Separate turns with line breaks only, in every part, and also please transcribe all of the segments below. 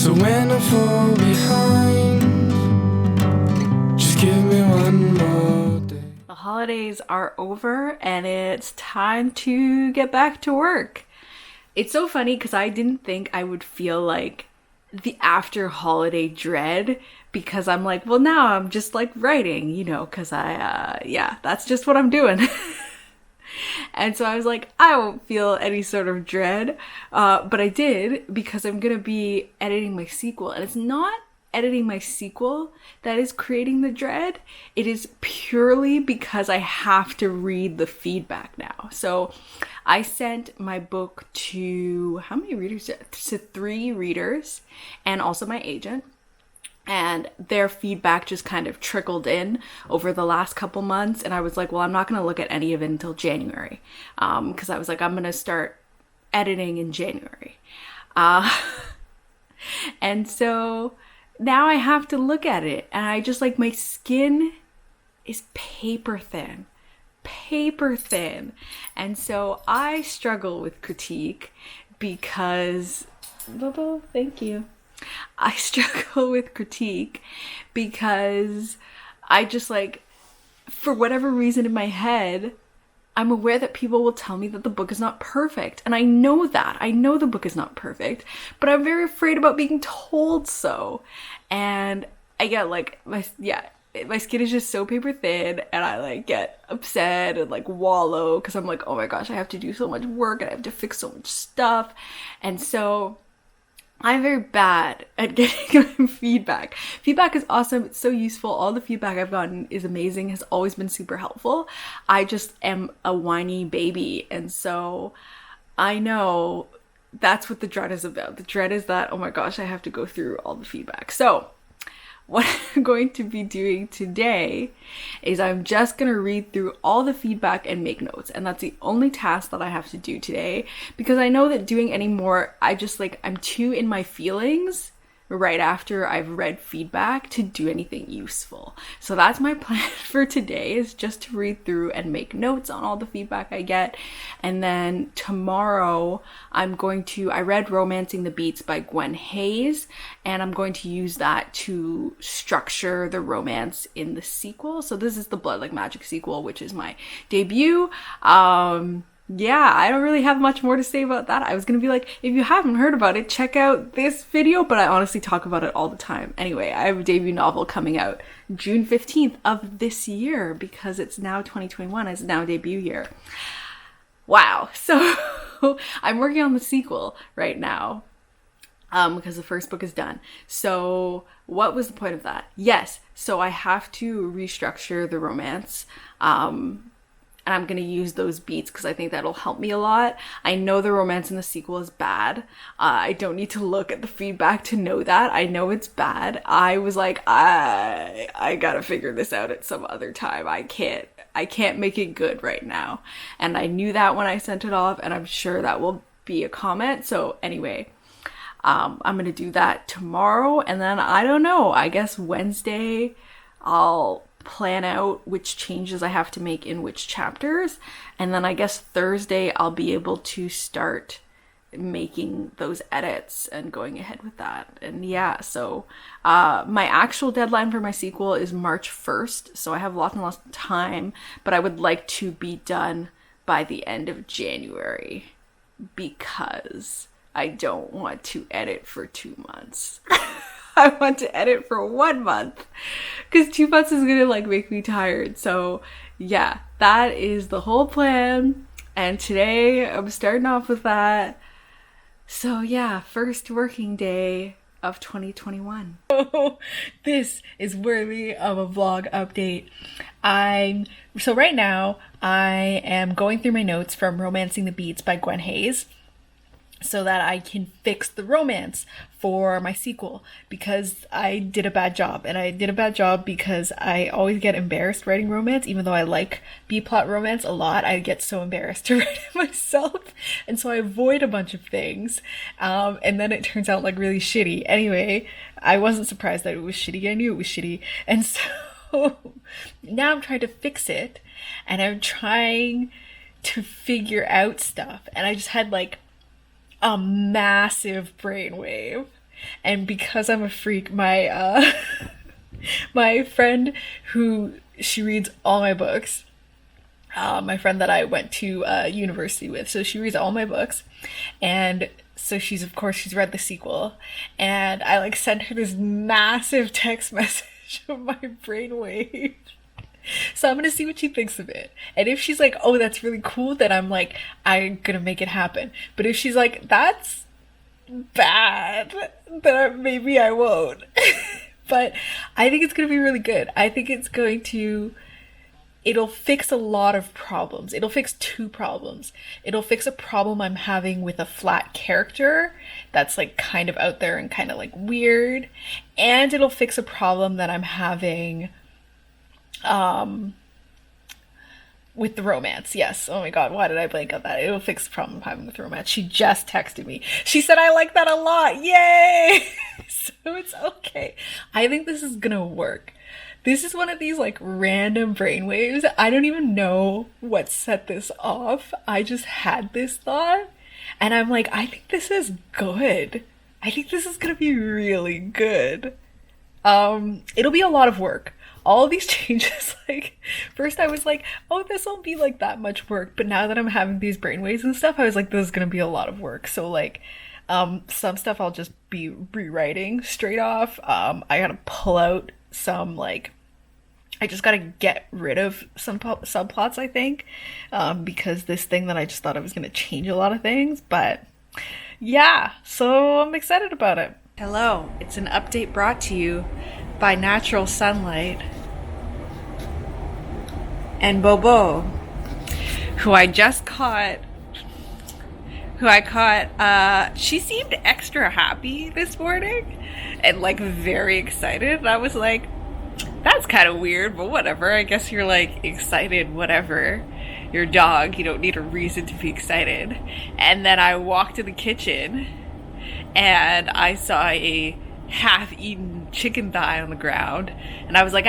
So when I fall behind, just give me one more day.
The holidays are over and it's time to get back to work. It's so funny because I didn't think I would feel like the after holiday dread, because I'm like, well, now I'm just like writing, you know, because yeah, that's just what I'm doing. And so I was like, I won't feel any sort of dread, but I did, because I'm gonna be editing my sequel, and it's not editing my sequel that is creating the dread. It is purely because I have to read the feedback now. So I sent my book to, how many readers? To 3 readers and also my agent. And their feedback just kind of trickled in over the last couple months. And I was like, well, I'm not going to look at any of it until January. Because I was like, I'm going to start editing in January. And so now I have to look at it. And I just like, my skin is paper thin. Paper thin. And so I struggle with critique because, Bobo, thank you. I struggle with critique because I just like, for whatever reason in my head, I'm aware that people will tell me that the book is not perfect. And I know that. I know the book is not perfect, but I'm very afraid about being told so. And I get like, my skin is just so paper thin, and I like get upset and like wallow because I'm like, oh my gosh, I have to do so much work and I have to fix so much stuff. And so I'm very bad at getting feedback. Feedback is awesome. It's so useful. All the feedback I've gotten is amazing, has always been super helpful. I just am a whiny baby. And so I know that's what the dread is about. The dread is that, oh my gosh, I have to go through all the feedback. So what I'm going to be doing today is I'm just going to read through all the feedback and make notes. And that's the only task that I have to do today, because I know that doing any more, I'm too in my feelings right after I've read feedback to do anything useful. So that's my plan for today, is just to read through and make notes on all the feedback I get. And then tomorrow I read Romancing the Beats by Gwen Hayes, and I'm going to use that to structure the romance in the sequel. So this is the Blood Like Magic sequel, which is my debut. Yeah, I don't really have much more to say about that. I was gonna be like, if you haven't heard about it, check out this video, but I honestly talk about it all the time. Anyway, I have a debut novel coming out June 15th of this year, because it's now 2021, it's now debut year. Wow. So I'm working on the sequel right now, because the first book is done. So what was the point of that? Yes, so I have to restructure the romance, and I'm going to use those beats because I think that'll help me a lot. I know the romance in the sequel is bad. I don't need to look at the feedback to know that. I know it's bad. I was like, I gotta figure this out at some other time. I can't make it good right now. And I knew that when I sent it off, and I'm sure that will be a comment. So anyway, I'm going to do that tomorrow. And then I don't know, I guess Wednesday I'll plan out which changes I have to make in which chapters, and then I guess Thursday I'll be able to start making those edits and going ahead with that. And yeah, so my actual deadline for my sequel is March 1st, so I have lots and lots of time, but I would like to be done by the end of January because I don't want to edit for 2 months. I want to edit for 1 month, because 2 months is gonna like make me tired. So yeah, that is the whole plan, and today I'm starting off with that. So yeah, first working day of 2021. Oh, this is worthy of a vlog update. So right now I am going through my notes from Romancing the Beats by Gwen Hayes, so that I can fix the romance for my sequel, because I did a bad job. And I did a bad job because I always get embarrassed writing romance. Even though I like B-plot romance a lot, I get so embarrassed to write it myself. And so I avoid a bunch of things. And then it turns out like really shitty. Anyway, I wasn't surprised that it was shitty. I knew it was shitty. And so now I'm trying to fix it. And I'm trying to figure out stuff. And I just had like a massive brainwave. And because I'm a freak, my my friend who she reads all my books, my friend that I went to university with, so she reads all my books, and so she's read the sequel, and I like sent her this massive text message of my brainwave. So I'm gonna see what she thinks of it. And if she's like, oh, that's really cool, then I'm like, I'm gonna make it happen. But if she's like, that's bad, then maybe I won't. But I think it's gonna be really good. I think it'll fix a lot of problems. It'll fix two problems. It'll fix a problem I'm having with a flat character that's like kind of out there and kind of like weird. And it'll fix a problem that I'm having with the romance. Yes. Oh my god, why did I blank on that? It'll fix the problem I'm having with romance. She just texted me. She said I like that a lot. Yay! So it's okay. I think this is gonna work. This is one of these like random brainwaves. I don't even know what set this off. I just had this thought and I'm like, I think this is good. I think this is gonna be really good. It'll be a lot of work. All these changes, like, first I was like, oh, this won't be like that much work. But now that I'm having these brainwaves and stuff, I was like, this is gonna be a lot of work. So like, some stuff I'll just be rewriting straight off. I gotta pull out some, like, I just gotta get rid of some subplots, I think, because this thing that I just thought I was gonna change a lot of things. But yeah, so I'm excited about it. Hello, it's an update brought to you by Natural Sunlight and Bobo, who I caught. She seemed extra happy this morning and like very excited. And I was like, that's kind of weird, but whatever. I guess you're like excited, whatever. Your dog, you don't need a reason to be excited. And then I walked to the kitchen and I saw a half-eaten chicken thigh on the ground, and I was like,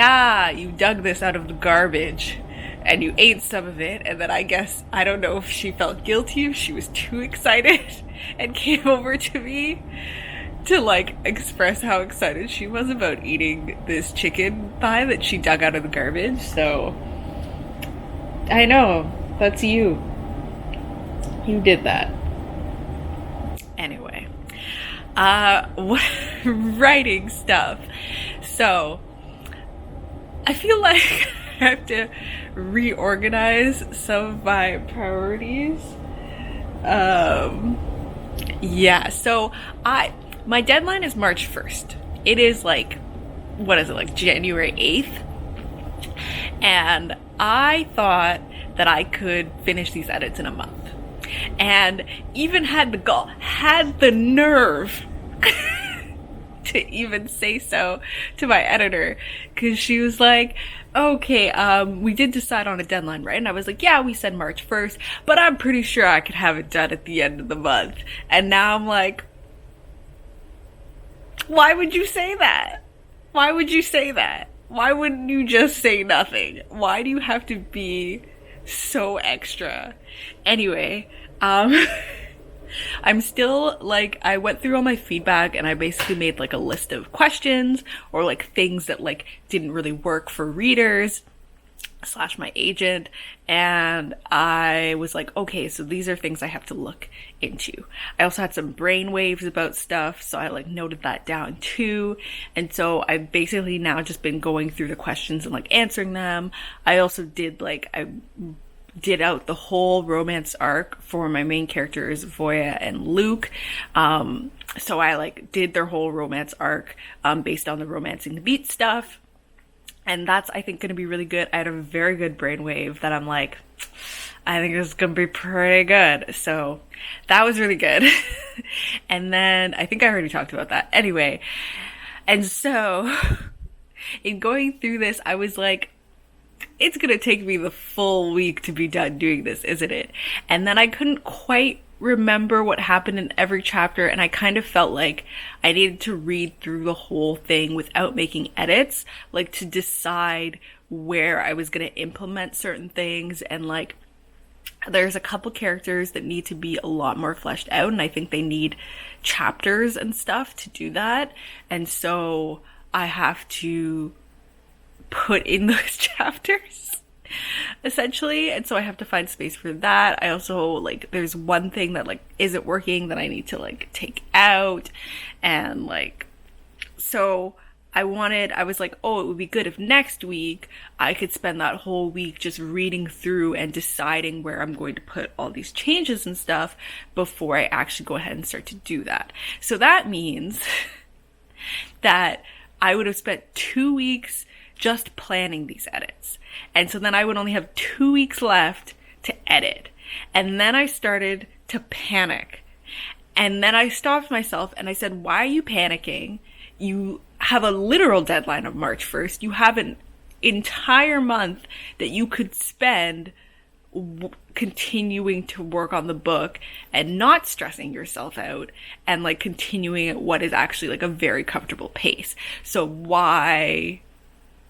you dug this out of the garbage and you ate some of it. And then I guess, I don't know if she felt guilty, if she was too excited and came over to me to like express how excited she was about eating this chicken thigh that she dug out of the garbage. So I know, that's you did that. Anyway, writing stuff. So I feel like I have to reorganize some of my priorities. Yeah, so my deadline is March 1st. It is like, what is it, like January 8th? And I thought that I could finish these edits in a month. And even had the nerve to even say so to my editor, because she was like, okay, we did decide on a deadline, right? And I was like, yeah, we said March 1st, but I'm pretty sure I could have it done at the end of the month. And now I'm like, why would you say that? Why would you say that? Why wouldn't you just say nothing? Why do you have to be so extra? Anyway, I'm still like, I went through all my feedback and I basically made like a list of questions or like things that like didn't really work for readers / my agent, and I was like, okay, so these are things I have to look into. I also had some brain waves about stuff, so I like noted that down too. And so I've basically now just been going through the questions and like answering them. I also did out the whole romance arc for my main characters, Voya and Luke. So I like did their whole romance arc based on the Romancing the Beat stuff. And that's, I think, going to be really good. I had a very good brainwave that I'm like, I think this is going to be pretty good. So that was really good. And then I think I already talked about that. Anyway, and so in going through this, I was like, it's going to take me the full week to be done doing this, isn't it? And then I couldn't quite remember what happened in every chapter, and I kind of felt like I needed to read through the whole thing without making edits, like to decide where I was going to implement certain things and like there's a couple characters that need to be a lot more fleshed out, and I think they need chapters and stuff to do that. And so I have to put in those chapters, essentially. And so I have to find space for that. I also, like, there's one thing that, like, isn't working that I need to, like, take out. And, like, so I was like, oh, it would be good if next week I could spend that whole week just reading through and deciding where I'm going to put all these changes and stuff before I actually go ahead and start to do that. So that means that I would have spent 2 weeks just planning these edits. And so then I would only have 2 weeks left to edit. And then I started to panic. And then I stopped myself and I said, why are you panicking? You have a literal deadline of March 1st. You have an entire month that you could spend continuing to work on the book and not stressing yourself out and, like, continuing at what is actually, like, a very comfortable pace. So why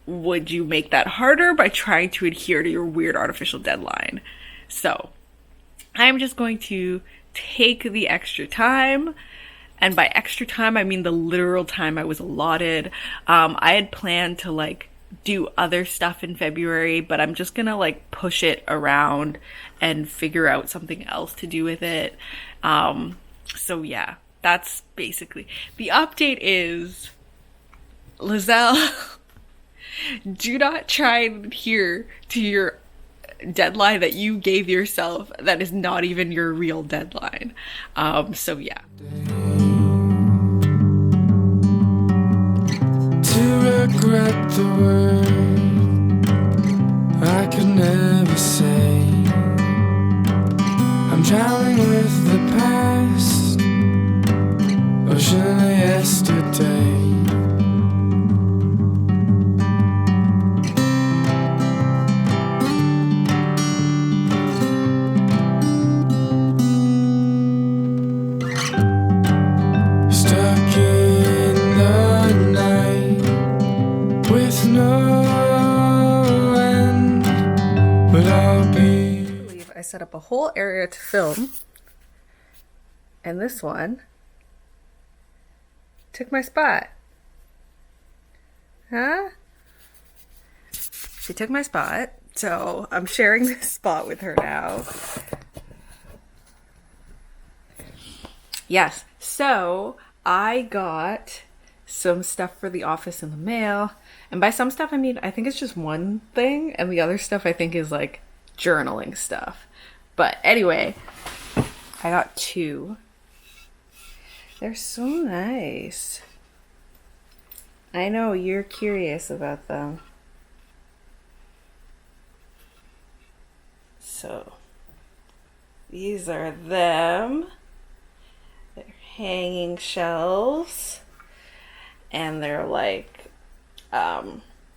would you make that harder by trying to adhere to your weird artificial deadline? So I'm just going to take the extra time. And by extra time, I mean the literal time I was allotted. I had planned to, like, do other stuff in February, but I'm just gonna, like, push it around and figure out something else to do with it. So yeah, that's basically the update. Is Liselle, do not try and adhere to your deadline that you gave yourself that is not even your real deadline. So yeah.
Regret the word I could never say. I'm drowning with the past, ocean of yesterday. Stuck in the night with no end, but I'll be.
I believe I set up a whole area to film, and this one took my spot. Huh? She took my spot, so I'm sharing this spot with her now. Yes, so I got some stuff for the office in the mail. And by some stuff, I mean, I think it's just one thing. And the other stuff, I think, is, like, journaling stuff. But anyway, I got 2. They're so nice. I know you're curious about them. So, these are them. They're hanging shelves. And they're, like,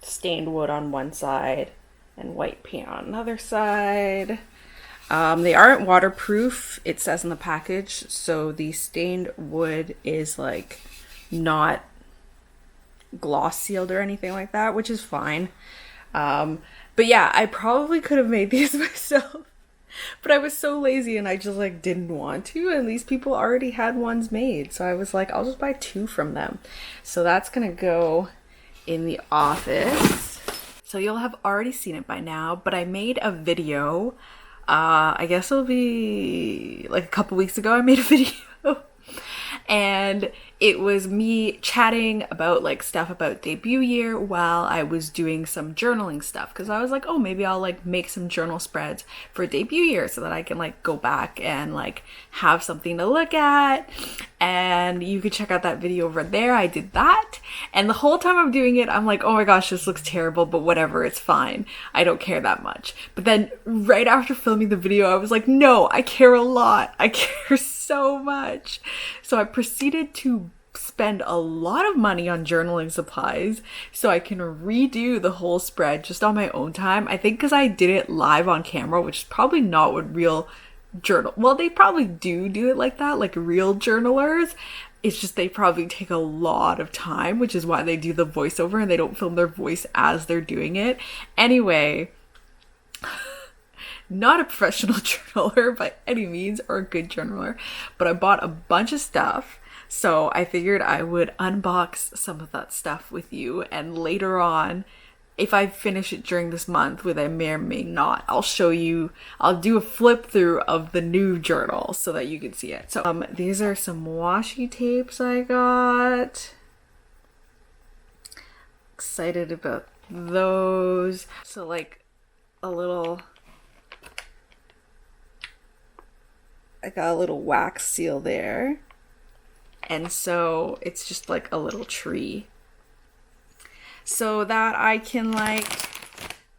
stained wood on one side and white paint on another side. They aren't waterproof, it says in the package, so the stained wood is, like, not gloss sealed or anything like that, which is fine. But yeah, I probably could have made these myself, but I was so lazy and I just, like, didn't want to, and these people already had ones made, so I was like, I'll just buy 2 from them. So that's gonna go in the office. So you'll have already seen it by now, but I made a video. I guess it'll be like a couple weeks ago I made a video. And it was me chatting about, like, stuff about debut year while I was doing some journaling stuff. Because I was like, oh, maybe I'll, like, make some journal spreads for debut year so that I can, like, go back and, like, have something to look at. And you could check out that video over there. I did that. And the whole time I'm doing it, I'm like, oh my gosh, this looks terrible, but whatever, it's fine. I don't care that much. But then right after filming the video, I was like, no, I care a lot. I care so much. So I proceeded to spend a lot of money on journaling supplies so I can redo the whole spread just on my own time. I think because I did it live on camera, which is probably not what real journal, well, they probably do it like that, like real journalers. It's just they probably take a lot of time, which is why they do the voiceover and they don't film their voice as they're doing it. Anyway, not a professional journaler by any means, or a good journaler, but I bought a bunch of stuff. So I figured I would unbox some of that stuff with you, and later on, if I finish it during this month, which I may or may not, I'll show you, I'll do a flip through of the new journal so that you can see it. So these are some washi tapes I got. Excited about those. So like a little, I got a little wax seal there. And so it's just like a little tree, so that I can like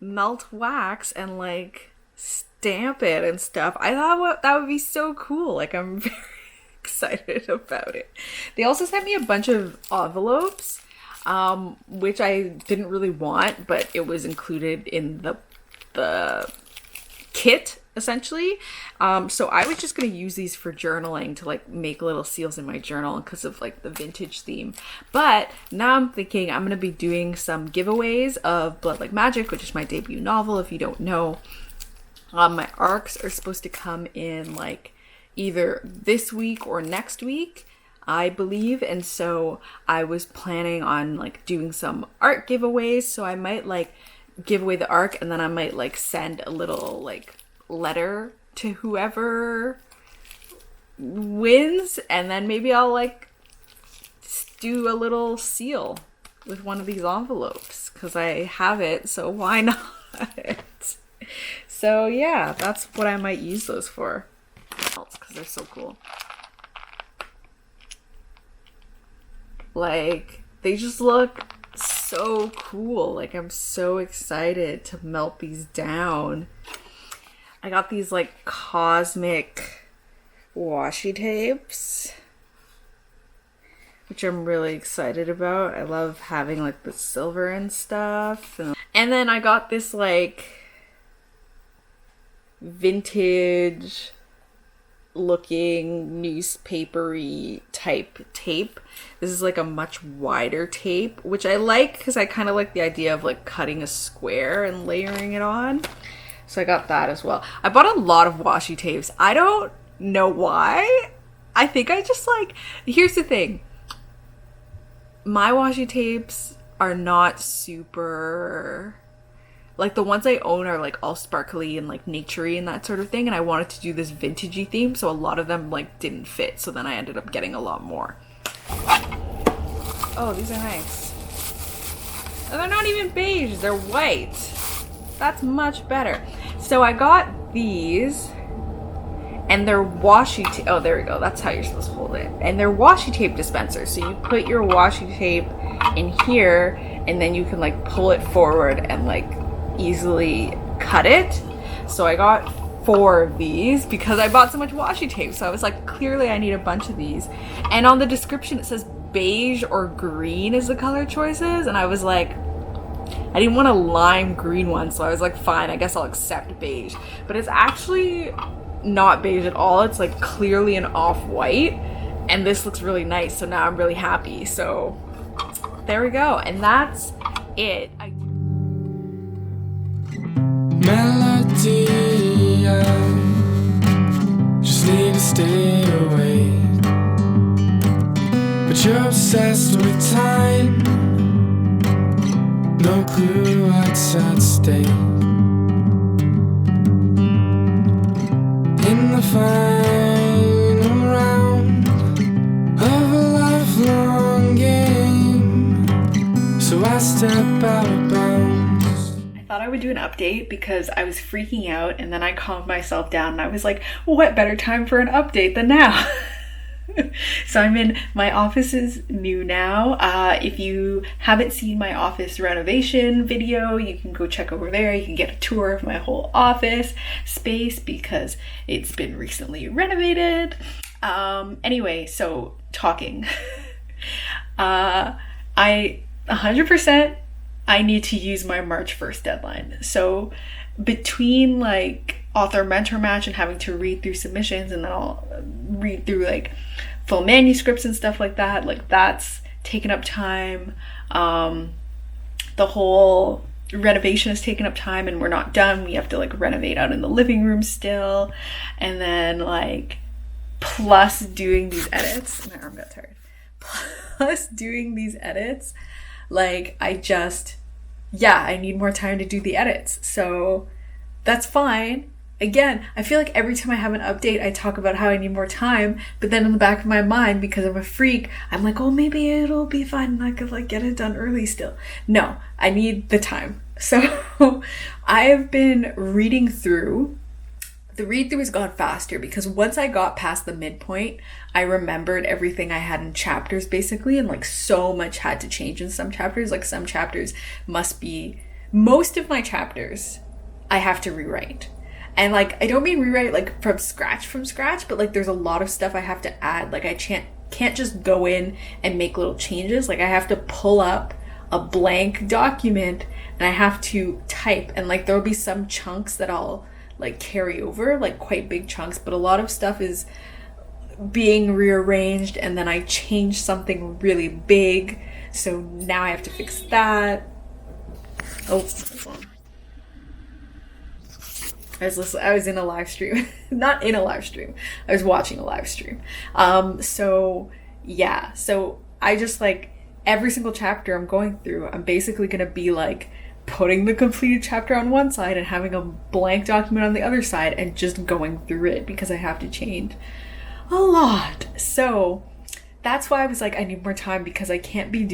melt wax and like stamp it and stuff. I thought that would be so cool. Like, I'm very excited about it. They also sent me a bunch of envelopes, which I didn't really want, but it was included in the kit essentially. So I was just going to use these for journaling, to like make little seals in my journal because of like the vintage theme. But now I'm thinking I'm going to be doing some giveaways of Blood Like Magic, which is my debut novel, if you don't know. My arcs are supposed to come in like either this week or next week, I believe. And so I was planning on like doing some art giveaways. So I might like give away the arc, and then I might like send a little like letter to whoever wins, and then maybe I'll like do a little seal with one of these envelopes because I have it, so why not? So yeah, that's what I might use those for, because they're so cool. Like, they just look so cool. Like, I'm so excited to melt these down. I got these like cosmic washi tapes, which I'm really excited about. I love having like the silver and stuff. And then I got this like vintage looking newspapery type tape. This is like a much wider tape, which I like because I kind of like the idea of like cutting a square and layering it on. So I got that as well. I bought a lot of washi tapes. I don't know why. I think I just like, here's the thing. My washi tapes are not super, like the ones I own are like all sparkly and like naturey and that sort of thing. And I wanted to do this vintagey theme, so a lot of them like didn't fit. So then I ended up getting a lot more. Oh, these are nice. And they're not even beige, they're white. That's much better. So I got these, and they're washi tape. Oh, there we go. That's how you're supposed to hold it. And they're washi tape dispensers. So you put your washi tape in here, and then you can like pull it forward and like easily cut it. So I got 4 of these because I bought so much washi tape. So I was like, clearly I need a bunch of these. And on the description it says beige or green is the color choices, and I was like, I didn't want a lime green one, so I was like, fine, I guess I'll accept beige. But it's actually not beige at all. It's like clearly an off-white, and this looks really nice, so now I'm really happy. So there we go, and that's it.
Melody, I just need to stay awake, but you're obsessed with time. No clue what's at stake in the final round of a lifelong game. So I step out of bounds.
I thought I would do an update because I was freaking out, and then I calmed myself down and I was like, what better time for an update than now? So I'm in, my office is new now. If you haven't seen my office renovation video, you can go check over there. You can get a tour of my whole office space because it's been recently renovated. Anyway, so talking. I 100% I need to use my March 1st deadline. So between like author mentor match and having to read through submissions, and then I'll read through like full manuscripts and stuff like that, like that's taken up time. The whole renovation has taken up time and we're not done. We have to like renovate out in the living room still. And then like plus doing these edits. My arm got tired. Plus doing these edits, like I need more time to do the edits. So that's fine. Again, I feel like every time I have an update, I talk about how I need more time, but then in the back of my mind, because I'm a freak, I'm like, oh, maybe it'll be fine and I could like get it done early still. No, I need the time. So I have been reading through. The read through has gone faster because once I got past the midpoint, I remembered everything I had in chapters basically, and like so much had to change in some chapters. Like some chapters most of my chapters I have to rewrite. And like, I don't mean rewrite like from scratch, but like there's a lot of stuff I have to add. Like I can't just go in and make little changes. Like I have to pull up a blank document and I have to type, and like there'll be some chunks that I'll like carry over, like quite big chunks, but a lot of stuff is being rearranged and then I change something really big. So now I have to fix that. Oh, hold on. I was in a live stream. Not in a live stream. I was watching a live stream. So yeah. So I just like every single chapter I'm going through, I'm basically going to be like putting the completed chapter on one side and having a blank document on the other side and just going through it because I have to change a lot. So that's why I was like, I need more time because I can't be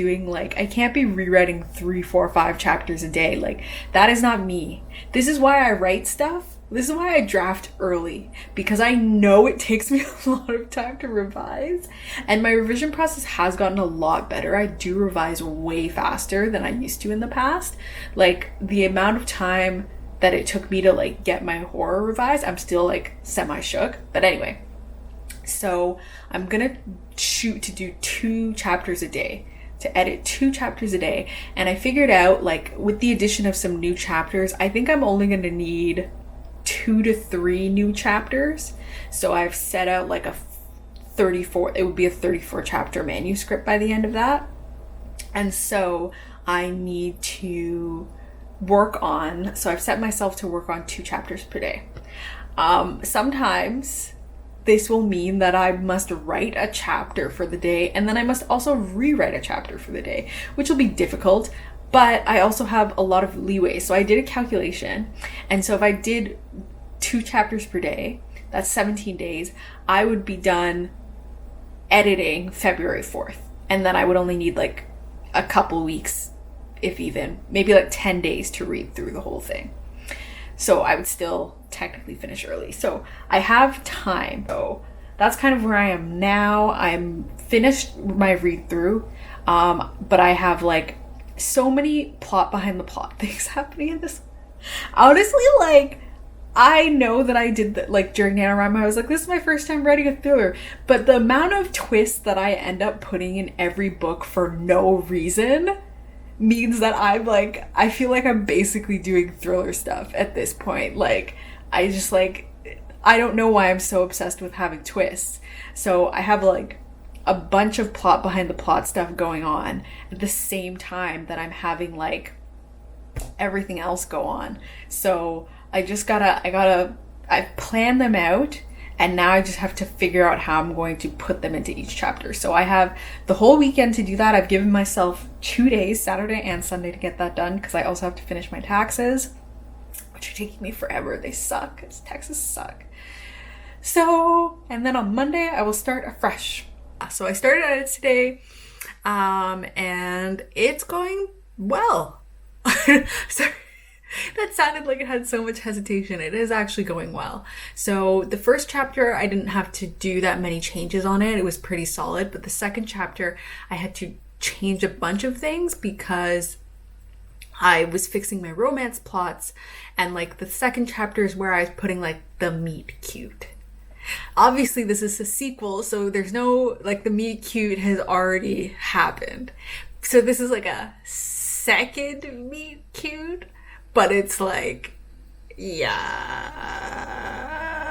rewriting 3, 4, 5 chapters a day. Like that is not me. This is why I write stuff. This is why I draft early, because I know it takes me a lot of time to revise, and my revision process has gotten a lot better. I do revise way faster than I used to in the past. Like the amount of time that it took me to like get my horror revised, I'm still like semi-shook. But anyway, so I'm gonna shoot to do 2 chapters a day, to edit 2 chapters a day. And I figured out, like, with the addition of some new chapters, I think I'm only gonna need 2 to 3 new chapters. So I've set out like it would be a 34 chapter manuscript by the end of that. And so I need to so I've set myself to work on 2 chapters per day. Sometimes this will mean that I must write a chapter for the day, and then I must also rewrite a chapter for the day, which will be difficult, but I also have a lot of leeway. So I did a calculation, and so if I did 2 chapters per day, that's 17 days, I would be done editing February 4th, and then I would only need like a couple weeks, if even, maybe like 10 days to read through the whole thing. So I would still technically finish early. So I have time. So that's kind of where I am now. I'm finished my read through, but I have like so many plot behind the plot things happening in this. Honestly, like I know that I did that like during NaNoWriMo. I was like, this is my first time writing a thriller, but the amount of twists that I end up putting in every book for no reason means that I feel like I'm basically doing thriller stuff at this point. Like, I don't know why I'm so obsessed with having twists. So I have like a bunch of plot behind the plot stuff going on at the same time that I'm having like everything else go on. So I've planned them out, and now I just have to figure out how I'm going to put them into each chapter. So I have the whole weekend to do that. I've given myself 2 days, Saturday and Sunday, to get that done, because I also have to finish my taxes, which are taking me forever. They suck. Taxes suck. So, and then on Monday, I will start afresh. So I started edits today, and it's going well. Sorry. That sounded like it had so much hesitation. It is actually going well. So the first chapter, I didn't have to do that many changes on it. It was pretty solid. But the second chapter, I had to change a bunch of things because I was fixing my romance plots. And like the second chapter is where I was putting like the meet cute. Obviously, this is a sequel, so there's no, like, the meet cute has already happened. So this is like a second meet cute. But it's like, yeah.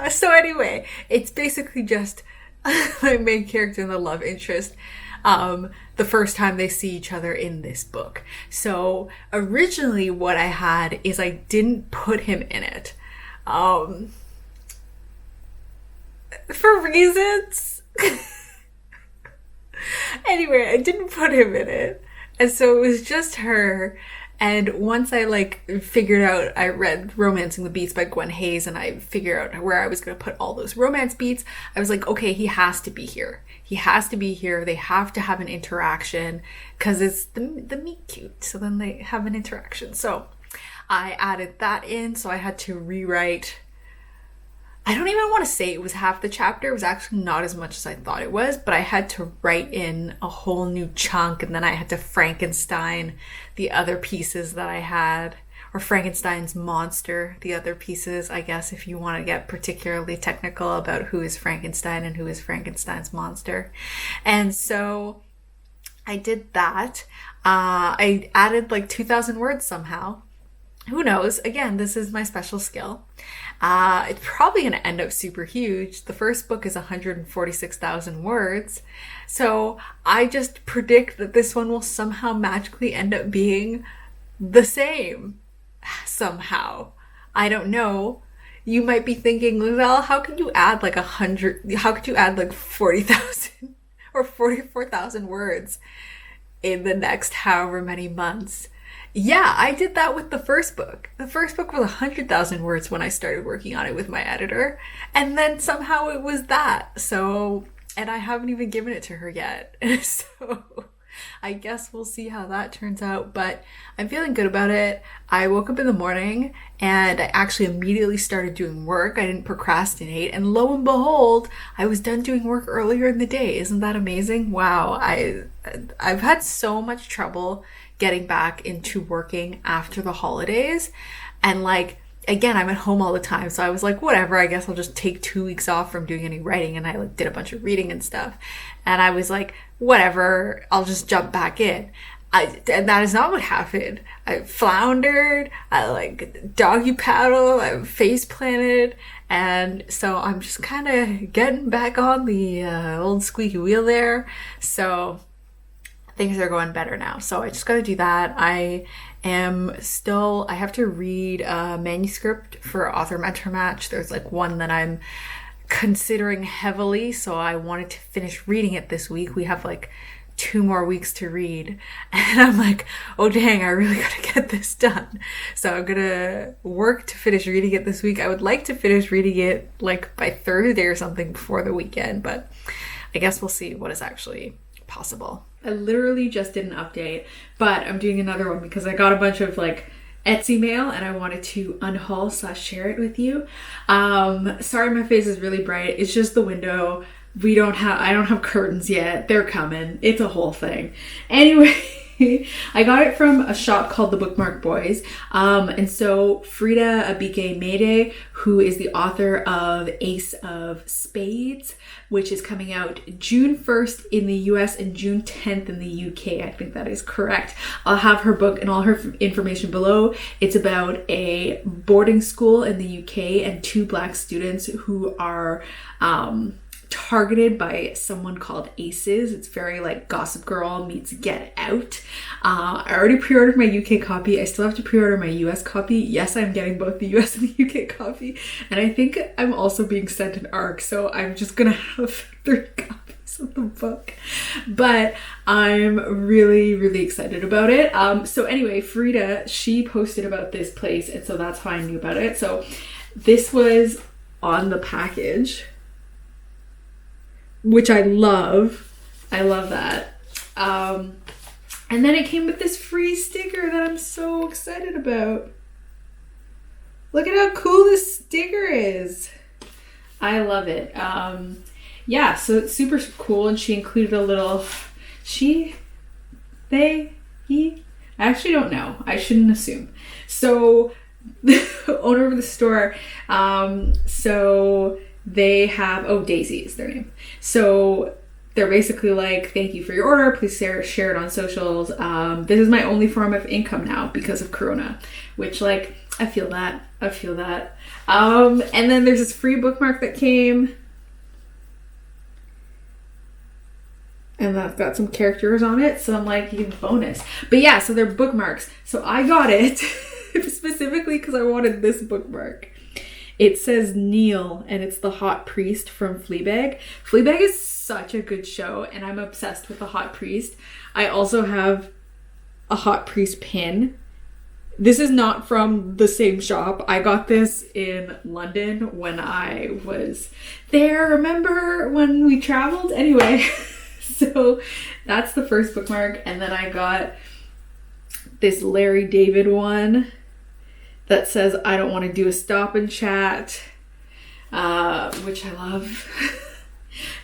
So anyway, it's basically just my main character and the love interest the first time they see each other in this book. So originally what I had is I didn't put him in it. For reasons. Anyway, I didn't put him in it. And so it was just her. And once I figured out, I read Romancing the Beats by Gwen Hayes, and I figured out where I was going to put all those romance beats. I was like, okay, he has to be here. He has to be here. They have to have an interaction because it's the meet cute. So then they have an interaction. So I added that in. So I had to rewrite. I don't even want to say it was half the chapter. It was actually not as much as I thought it was, but I had to write in a whole new chunk, and then I had to Frankenstein the other pieces that I had, or Frankenstein's monster, the other pieces, I guess, if you want to get particularly technical about who is Frankenstein and who is Frankenstein's monster. And so I did that. I added 2,000 words somehow. Who knows? Again, this is my special skill. It's probably going to end up super huge. The first book is 146,000 words. So I just predict that this one will somehow magically end up being the same. Somehow. I don't know. You might be thinking, Liselle, how could you add 40,000 or 44,000 words in the next however many months? Yeah, I did that with the first book. The first book was 100,000 words when I started working on it with my editor. And then somehow it was that. So, and I haven't even given it to her yet. So I guess we'll see how that turns out. But I'm feeling good about it. I woke up in the morning and I actually immediately started doing work. I didn't procrastinate. And lo and behold, I was done doing work earlier in the day. Isn't that amazing? Wow. I've had so much trouble getting back into working after the holidays, and again, I'm at home all the time, so I was like, whatever, I guess I'll just take 2 weeks off from doing any writing, and I did a bunch of reading and stuff, and I was like, whatever, I'll just jump back in. And that is not what happened. I floundered, I doggy paddled, I face planted, and so I'm just kind of getting back on the old squeaky wheel there. So things are going better now. So I just got to do that. I have to read a manuscript for Author Mentor Match. There's one that I'm considering heavily. So I wanted to finish reading it this week. We have 2 more weeks to read. And I'm like, oh dang, I really got to get this done. So I'm going to work to finish reading it this week. I would like to finish reading it by Thursday or something before the weekend, but I guess we'll see what is actually possible. I literally just did an update, but I'm doing another one because I got a bunch of Etsy mail and I wanted to unhaul/share it with you. Sorry, my face is really bright. It's just the window. I don't have curtains yet. They're coming. It's a whole thing. Anyway, I got it from a shop called The Bookmark Boys. And so Frida Abike Mayday, who is the author of Ace of Spades, which is coming out June 1st in the US and June 10th in the UK. I think that is correct. I'll have her book and all her information below. It's about a boarding school in the UK and 2 Black students who are targeted by someone called Aces. It's very Gossip Girl meets Get Out. I already pre-ordered my UK copy. I still have to pre-order my US copy. Yes, I'm getting both the US and the UK copy. And I think I'm also being sent an ARC, so I'm just gonna have 3 copies of the book. But I'm really, really excited about it. So anyway, Frida, she posted about this place, and so that's how I knew about it. So this was on the package, which I love. I love that. And then it came with this free sticker that I'm so excited about. Look at how cool this sticker is. I love it. Yeah, so it's super cool, and she included a little, he? I actually don't know. I shouldn't assume. So the owner of the store, so they have, Daisy is their name. So they're basically thank you for your order. Please share it on socials. This is my only form of income now because of Corona, which I feel that. And then there's this free bookmark that came. And that's got some characters on it, so I'm like, you get a bonus. But yeah, so they're bookmarks. So I got it specifically because I wanted this bookmark. It says Neil, and it's the hot priest from Fleabag. Fleabag is such a good show, and I'm obsessed with the hot priest. I also have a hot priest pin. This is not from the same shop. I got this in London when I was there. Remember when we traveled? Anyway, so that's the first bookmark. And then I got this Larry David one that says, I don't want to do a stop and chat, which I love.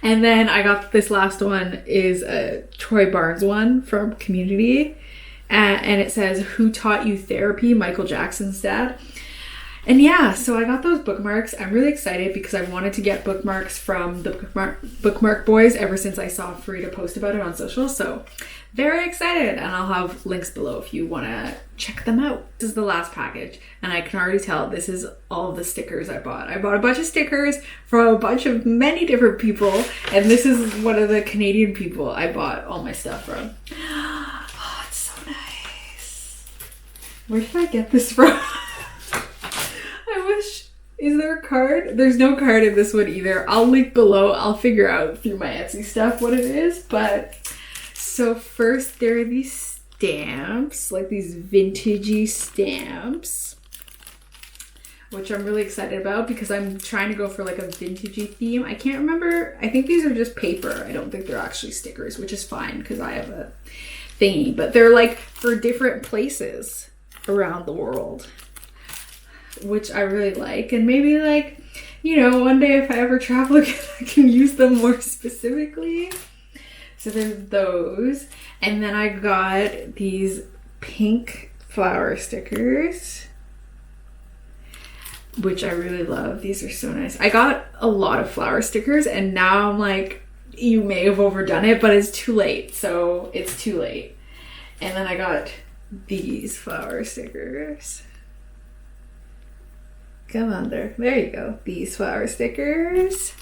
And then I got this last one is a Troy Barnes one from Community. And it says, who taught you therapy? Michael Jackson's dad. And yeah, so I got those bookmarks. I'm really excited because I wanted to get bookmarks from the bookmark boys ever since I saw Frida post about it on social. So very excited. And I'll have links below if you want to check them out. This is the last package. And I can already tell this is all of the stickers I bought. I bought a bunch of stickers from a bunch of many different people. And this is one of the Canadian people I bought all my stuff from. Where did I get this from? I wish... Is there a card? There's no card in this one either. I'll link below. I'll figure out through my Etsy stuff what it is. But so first there are these stamps, like these vintagey stamps, which I'm really excited about because I'm trying to go for like a vintagey theme. I can't remember. I think these are just paper. I don't think they're actually stickers, which is fine because I have a thingy. But they're like for different places around the world, which I really like. And maybe like, you know, one day if I ever travel again, I can use them more specifically. So there's those. And then I got these pink flower stickers, which I really love. These are so nice. I got a lot of flower stickers and now I'm like, you may have overdone it, but it's too late. So it's too late. And then I got these flower stickers. Come on there. There you go. These flower stickers,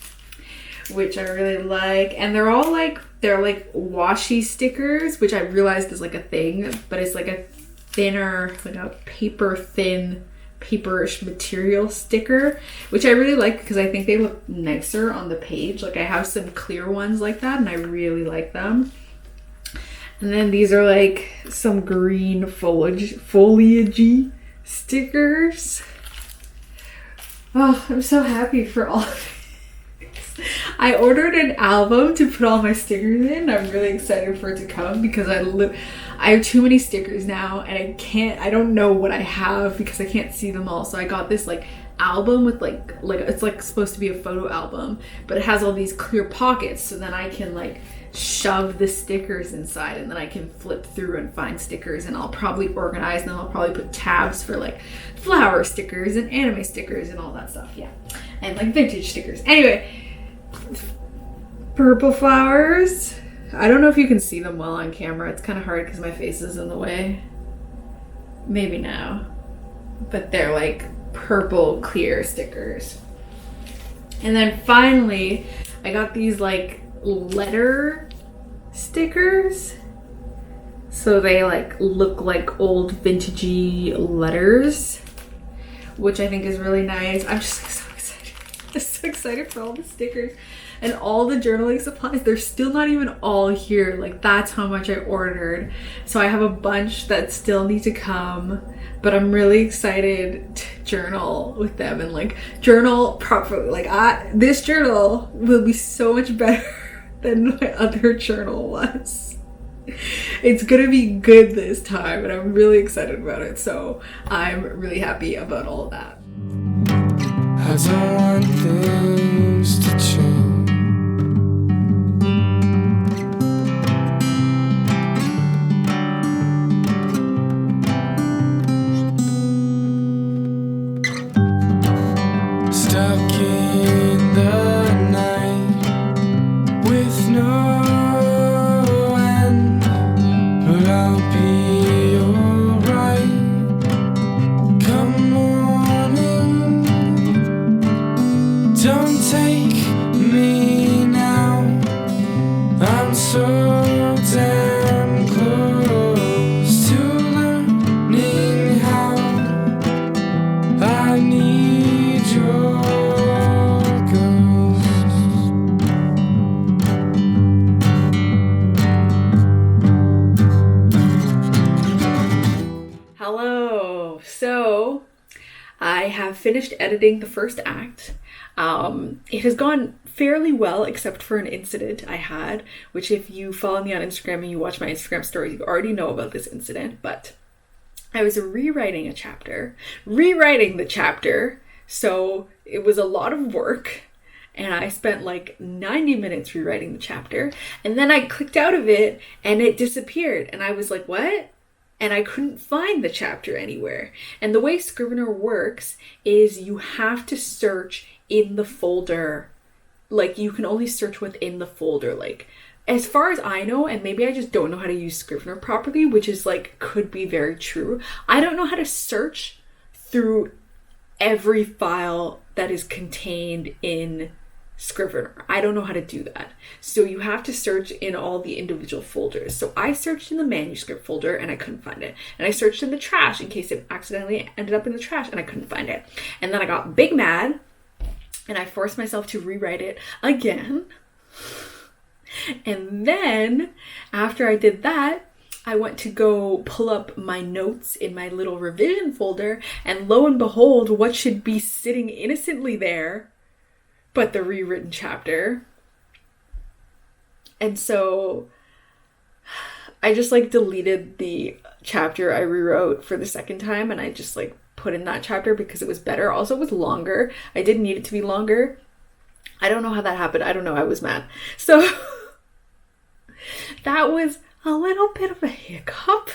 which I really like. And they're all like, they're like washi stickers, which I realized is like a thing, but it's like a thinner, like a paper thin, paperish material sticker, which I really like because I think they look nicer on the page. Like I have some clear ones like that and I really like them. And then these are like some green foliagey stickers. Oh, I'm so happy for all of these. I ordered an album to put all my stickers in. I'm really excited for it to come because I have too many stickers now and I don't know what I have because I can't see them all. So I got this like album with like it's like supposed to be a photo album, but it has all these clear pockets so then I can like shove the stickers inside and then I can flip through and find stickers and I'll probably organize them. I'll probably put tabs for like flower stickers and anime stickers and all that stuff. Yeah. And like vintage stickers. Anyway, purple flowers. I don't know if you can see them well on camera. It's kind of hard because my face is in the way. Maybe now. But they're like purple clear stickers. And then finally, I got these like letter stickers. So they like look like old vintagey letters, which I think is really nice. I'm just like, so excited. I'm so excited for all the stickers and all the journaling supplies. They're still not even all here. Like that's how much I ordered. So I have a bunch that still need to come, but I'm really excited to journal with them and like journal properly. Like this journal will be so much better than my other journal was. It's gonna be good this time and I'm really excited about it. So I'm really happy about all of that.
I don't want things to change. Stuck in the night with no end, but I'll be alright. Come morning,
I have finished editing the first act. It has gone fairly well, except for an incident I had, which if you follow me on Instagram and you watch my Instagram stories, you already know about this incident, but I was rewriting the chapter, so it was a lot of work, and I spent like 90 minutes rewriting the chapter, and then I clicked out of it, and it disappeared, and I was like, what? And I couldn't find the chapter anywhere. And the way Scrivener works is you have to search in the folder. Like, you can only search within the folder. Like, as far as I know, and maybe I just don't know how to use Scrivener properly, which is like, could be very true. I don't know how to search through every file that is contained in Scrivener. I don't know how to do that. So you have to search in all the individual folders. So I searched in the manuscript folder and I couldn't find it. And I searched in the trash in case it accidentally ended up in the trash and I couldn't find it. And then I got big mad and I forced myself to rewrite it again. And then after I did that, I went to go pull up my notes in my little revision folder, and lo and behold, what should be sitting innocently there but the rewritten chapter. And so I just like deleted the chapter I rewrote for the second time, and I just like put in that chapter because it was better. Also, it was longer. I didn't need it to be longer. I don't know how that happened. I don't know. I was mad. So that was a little bit of a hiccup,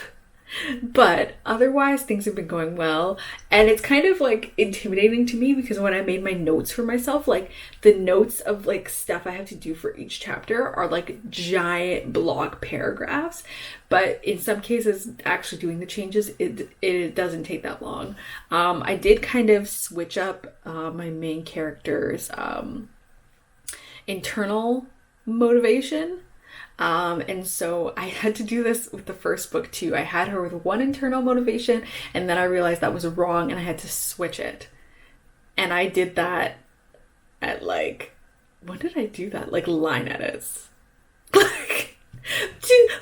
but otherwise things have been going well. And it's kind of like intimidating to me because when I made my notes for myself, like the notes of like stuff I have to do for each chapter are like giant block paragraphs, but in some cases actually doing the changes, it doesn't take that long. I did kind of switch up my main character's internal motivation. And so I had to do this with the first book too. I had her with one internal motivation, and then I realized that was wrong and I had to switch it. And I did that at like, when did I do that? Like line edits.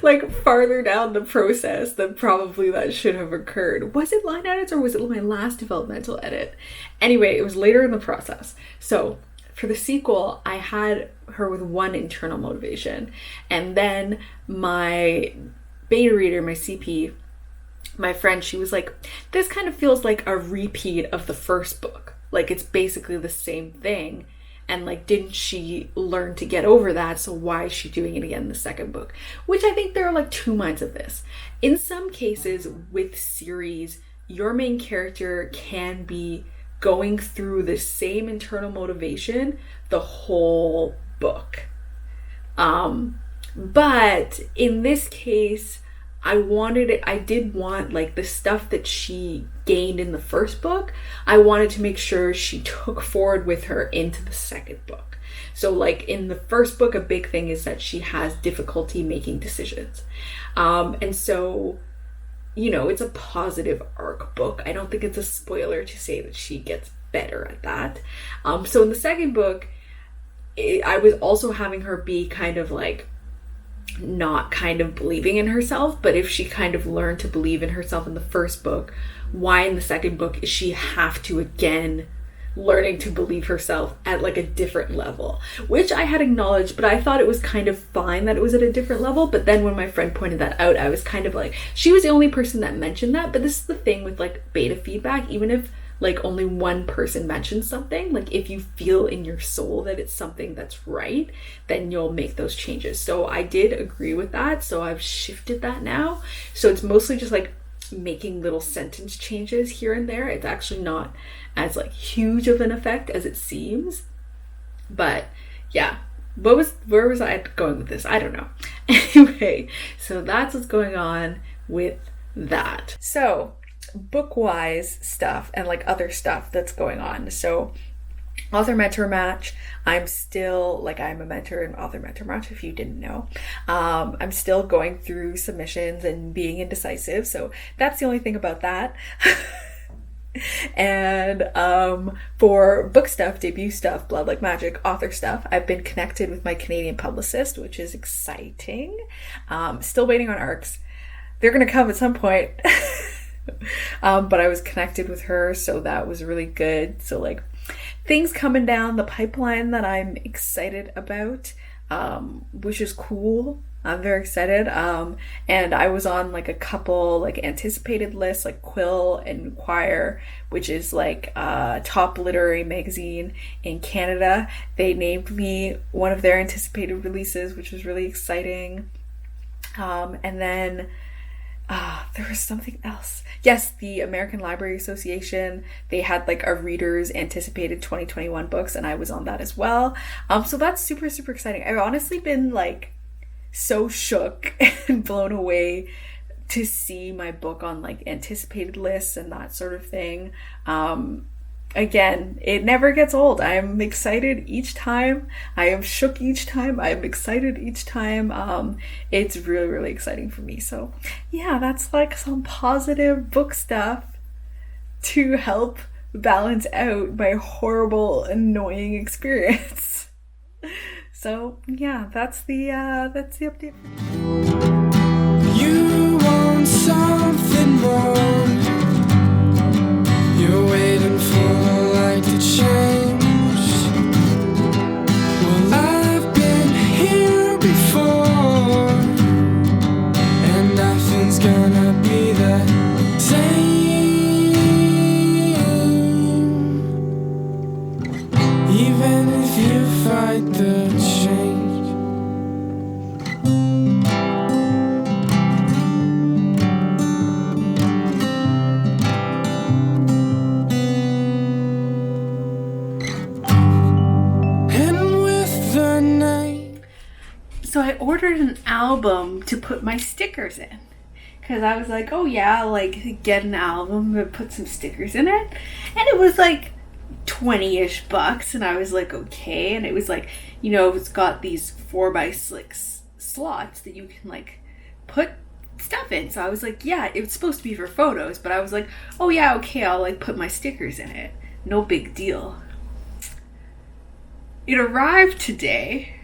like farther down the process than probably that should have occurred. Was it line edits or was it my last developmental edit? Anyway, it was later in the process. So for the sequel, I had her with one internal motivation. And then my beta reader, my CP, my friend, she was like, this kind of feels like a repeat of the first book. Like, it's basically the same thing. And like, didn't she learn to get over that? So why is she doing it again in the second book? Which I think there are like two minds of this. In some cases with series, your main character can be going through the same internal motivation the whole book. But in this case, I did want like the stuff that she gained in the first book, I wanted to make sure she took forward with her into the second book. So like in the first book, a big thing is that she has difficulty making decisions. And so, you know, it's a positive arc book. I don't think it's a spoiler to say that she gets better at that. So in the second book, I was also having her be kind of like not kind of believing in herself, but if she kind of learned to believe in herself in the first book, why in the second book is she have to again learning to believe herself at like a different level, which I had acknowledged, but I thought it was kind of fine that it was at a different level. But then when my friend pointed that out, I was kind of like, she was the only person that mentioned that. But this is the thing with like beta feedback, even if like only one person mentions something, like if you feel in your soul that it's something that's right, then you'll make those changes. So I did agree with that, so I've shifted that now. So it's mostly just like making little sentence changes here and there. It's actually not as like huge of an effect as it seems. But yeah, where was I going with this? I don't know. Anyway, so that's what's going on with that. So book-wise stuff and like other stuff that's going on. So author mentor match, I'm still like, I'm a mentor in author mentor match if you didn't know. I'm still going through submissions and being indecisive, so that's the only thing about that. And for book stuff, debut stuff, Blood Like Magic, author stuff, I've been connected with my Canadian publicist, which is exciting. Still waiting on ARCs. They're gonna come at some point. But I was connected with her, so that was really good. So like things coming down the pipeline that I'm excited about, which is cool. I'm very excited. And I was on like a couple like anticipated lists, like Quill and Inquire, which is like top literary magazine in Canada. They named me one of their anticipated releases, which was really exciting. And then there was something else. Yes, the American Library Association, they had like a readers anticipated 2021 books, and I was on that as well. So that's super, super exciting. I've honestly been like so shook and blown away to see my book on like anticipated lists and that sort of thing. Again, it never gets old. I am excited each time. I am shook each time. I am excited each time. It's really, really exciting for me. So yeah, that's like some positive book stuff to help balance out my horrible, annoying experience. So yeah, that's the update.
You want something more. You're waiting for the light to change. Well, I've been here before, and nothing's gonna be the same. Even if you fight the change.
So I ordered an album to put my stickers in, because I was like, oh yeah, I'll like get an album and put some stickers in it. And it was like 20-ish bucks, and I was like, okay. And it was like, you know, it's got these 4x6 slots that you can like put stuff in. So I was like, yeah, it's supposed to be for photos, but I was like, oh yeah, okay, I'll like put my stickers in it. No big deal. It arrived today.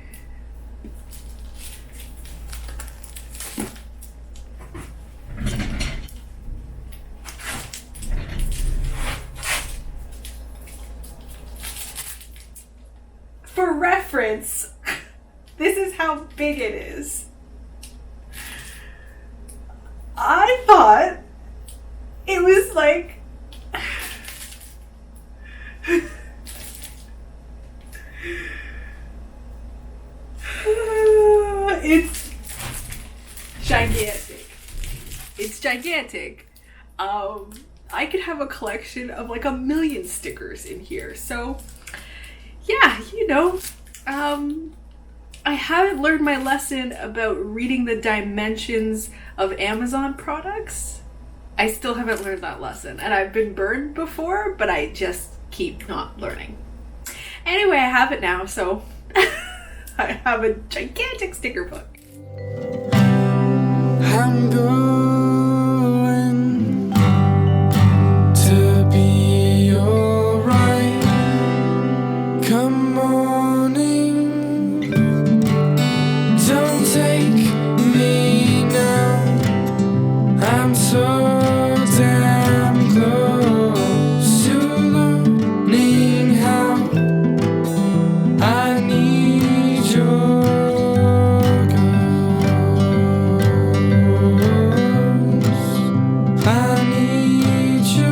For reference, this is how big it is. I thought it was like it's gigantic. It's gigantic. I could have a collection of like 1 million stickers in here. So yeah, you know, I haven't learned my lesson about reading the dimensions of Amazon products. I still haven't learned that lesson, and I've been burned before, but I just keep not learning. Anyway, I have it now, so I have a gigantic sticker book.
I'm going to be alright. Come morning, don't take me now. I'm so damn close to learning how. I need your goods. I need your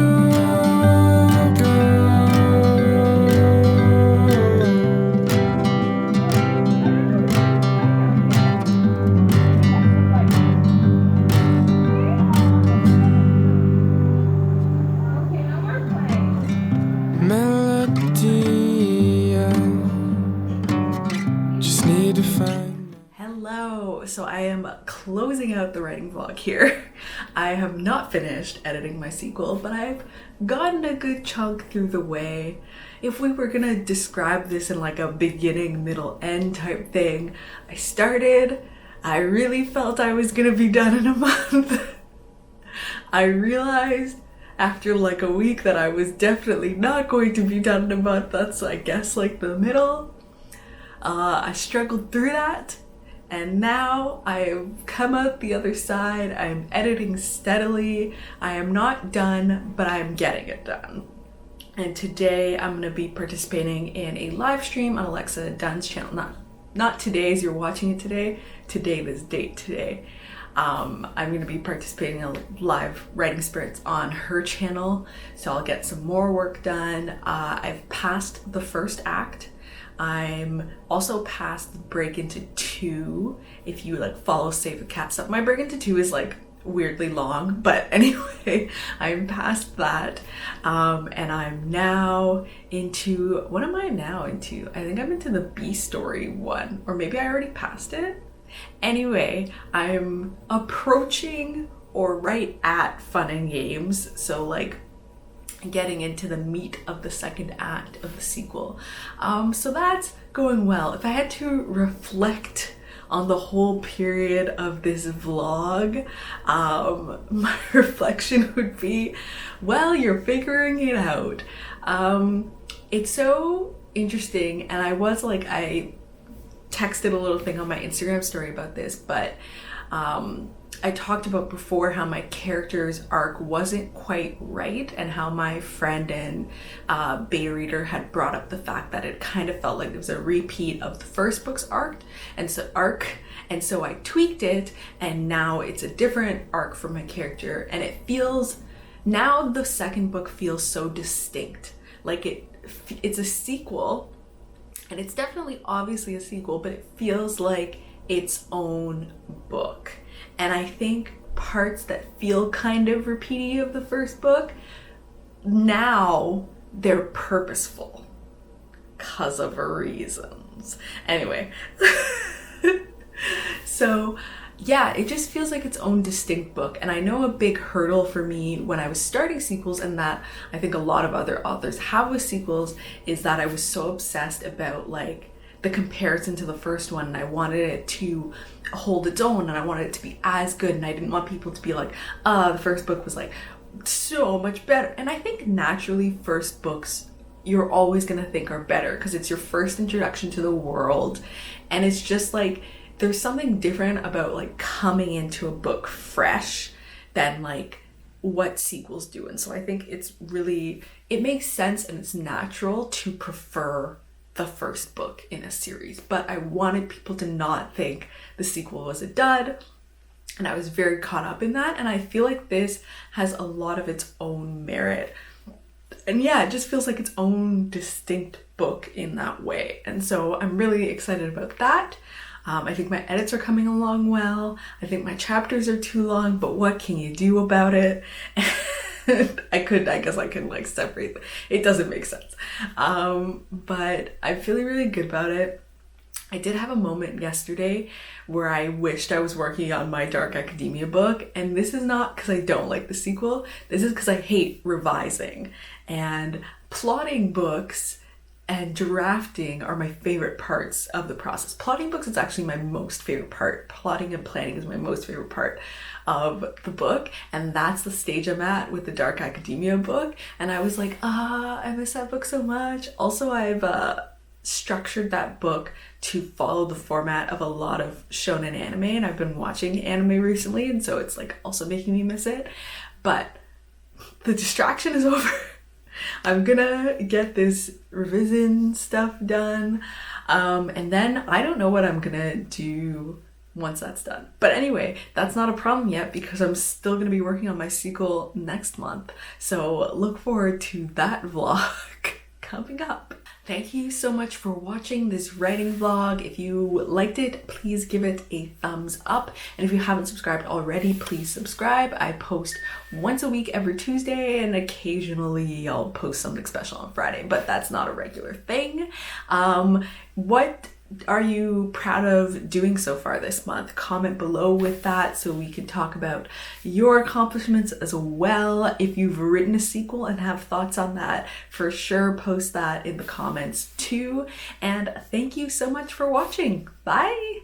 melody. I just need to find.
Hello. So I am closing out the writing vlog here. I have not finished editing my sequel, but I've gotten a good chunk through the way. If we were gonna describe this in like a beginning, middle, end type thing, I really felt I was gonna be done in a month. I realized after like a week that I was definitely not going to be done in a month. That's, I guess, like the middle. I struggled through that, And now I've come out the other side. I'm editing steadily. I am not done, but I'm getting it done. And today I'm going to be participating in a live stream on Alexa Dunn's channel. Not today as you're watching it today, this date today. I'm going to be participating in live writing spirits on her channel, so I'll get some more work done. I've passed the first act. I'm also past the break into 2. If you like follow Save the Cat stuff, my break into 2 is like weirdly long, but anyway, I'm past that. And I'm now into, what am I now into? I think I'm into the B story 1, or maybe I already passed it. Anyway, I'm approaching or right at fun and games, so like getting into the meat of the second act of the sequel. So that's going well. If I had to reflect on the whole period of this vlog, my reflection would be, well, you're figuring it out. It's so interesting, and I texted a little thing on my Instagram story about this, but I talked about before how my character's arc wasn't quite right, and how my friend and beta reader had brought up the fact that it kind of felt like it was a repeat of the first book's arc, and so I tweaked it, and now it's a different arc for my character, and it feels, now the second book feels so distinct, like it's a sequel. And it's definitely obviously a sequel, but it feels like its own book. And I think parts that feel kind of repeaty of the first book, now they're purposeful because of reasons. Anyway, so yeah, it just feels like its own distinct book. And I know a big hurdle for me when I was starting sequels, and that I think a lot of other authors have with sequels, is that I was so obsessed about like the comparison to the first one, and I wanted it to hold its own, and I wanted it to be as good, and I didn't want people to be like, the first book was like so much better. And I think naturally first books you're always gonna think are better because it's your first introduction to the world, and it's just like, there's something different about like coming into a book fresh than like what sequels do. And so I think it makes sense and it's natural to prefer the first book in a series, but I wanted people to not think the sequel was a dud, and I was very caught up in that, and I feel like this has a lot of its own merit. And yeah, it just feels like its own distinct book in that way, and so I'm really excited about that. I think my edits are coming along well. I think my chapters are too long, but what can you do about it? I guess I could like separate them. It doesn't make sense. But I'm feeling really good about it. I did have a moment yesterday where I wished I was working on my Dark Academia book, and this is not because I don't like the sequel. This is because I hate revising, and plotting books and drafting are my favorite parts of the process. Plotting books is actually my most favorite part. Plotting and planning is my most favorite part of the book, and that's the stage I'm at with the Dark Academia book. And I was like, I miss that book so much. Also, I've structured that book to follow the format of a lot of shonen anime, and I've been watching anime recently, and so it's like also making me miss it. But the distraction is over. I'm gonna get this revision stuff done, and then I don't know what I'm gonna do once that's done. But anyway, that's not a problem yet because I'm still gonna be working on my sequel next month, so look forward to that vlog coming up. Thank you so much for watching this writing vlog. If you liked it, please give it a thumbs up. And if you haven't subscribed already, please subscribe. I post once a week every Tuesday, and occasionally I'll post something special on Friday, but that's not a regular thing. What are you proud of doing so far this month? Comment below with that so we can talk about your accomplishments as well. If you've written a sequel and have thoughts on that, for sure post that in the comments too. And thank you so much for watching. Bye!